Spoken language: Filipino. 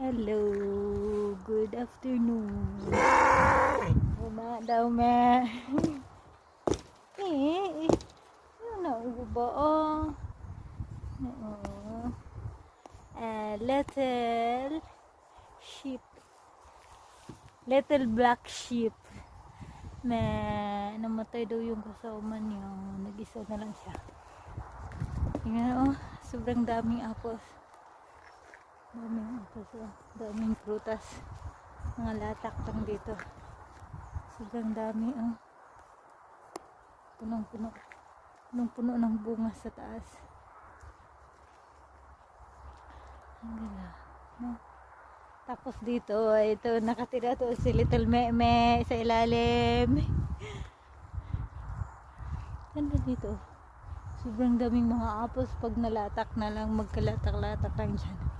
Hello, good afternoon. Una daw me. Yun na ba oh. A little sheep. Little black sheep. Na namatay daw yung kasama niya. Nag-isa na lang siya. Tingnan oh, sobrang daming apos. Daming apos oh. Daming prutas. Mga latak lang dito. Sobrang dami oh. Punong-puno. Punong-puno ng bunga sa taas. Ang gala. No? Tapos dito, ito nakatira to si Little Meme sa ilalim. Ganda dito. Sobrang daming mga apos pag nalatak na lang, magkalatak-latak lang dyan.